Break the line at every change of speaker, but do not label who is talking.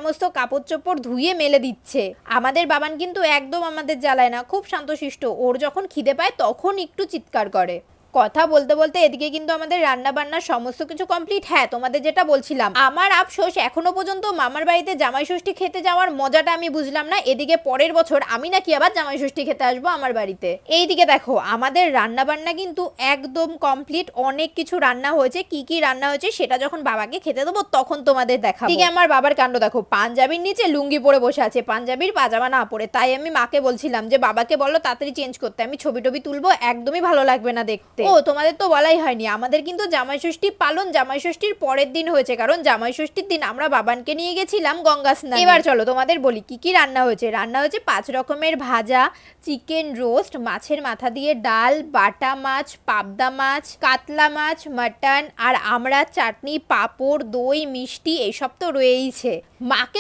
সমস্ত কাপড় চোপড় ধুয়ে মেলে দিচ্ছে। আমাদের বাবান কিন্তু একদম আমাদের জ্বালায় না, খুব শান্তশিষ্ট। ওর যখন খিদে পায় তখন একটু চিৎকার করে। কথা বলতে বলতে এদিকে কিন্তু আমাদের রান্না বান্নার সমস্ত কিছু কমপ্লিট। হ্যাঁ, তোমাদের যেটা বলছিলাম, আমার আফসোস এখনো পর্যন্ত মামার বাড়িতে জামাই ষষ্ঠী খেতে যাওয়ার মজাটা আমি বুঝলাম না। এদিকে পরের বছর আমি নাকি আবার জামাই ষষ্ঠী খেতে আসবো আমার বাড়িতে। এইদিকে দেখো আমাদের রান্না বান্না কিন্তু একদম কমপ্লিট। অনেক কিছু রান্না হয়েছে, কি কি রান্না হয়েছে সেটা যখন বাবাকে খেতে দেবো তখন তোমাদের দেখাবো। ঠিক আমার বাবার কাণ্ড দেখো, পাঞ্জাবির নিচে লুঙ্গি পরে বসে আছে, পাঞ্জাবির পাজামা না পরে। তাই আমি মাকে বলছিলাম যে বাবাকে বলো তাড়াতাড়ি চেঞ্জ করতে, আমি ছবি টবি তুলবো, একদমই ভালো লাগবে না দেখতে। ও তোমাদের তো বলাই হয়নি, আমাদের কিন্তু জামাই ষষ্ঠী পালন জামাই ষষ্ঠীর পরের দিন হয়েছে, কারণ জামাই ষষ্ঠীর দিন আমরা বাবানকে নিয়ে গেছিলাম গঙ্গা স্নানে। এবার চলো তোমাদের বলি কি কি রান্না হয়েছে। রান্না হয়েছে 5 রকমের ভাজা, চিকেন রোস্ট, মাছের মাথা দিয়ে ডাল, বাটা মাছ, পাবদা মাছ, কাতলা মাছ, মাটন, আর আমরা চাটনি, পাঁপড়, দই, মিষ্টি, এইসব তো রয়েইছে। মাকে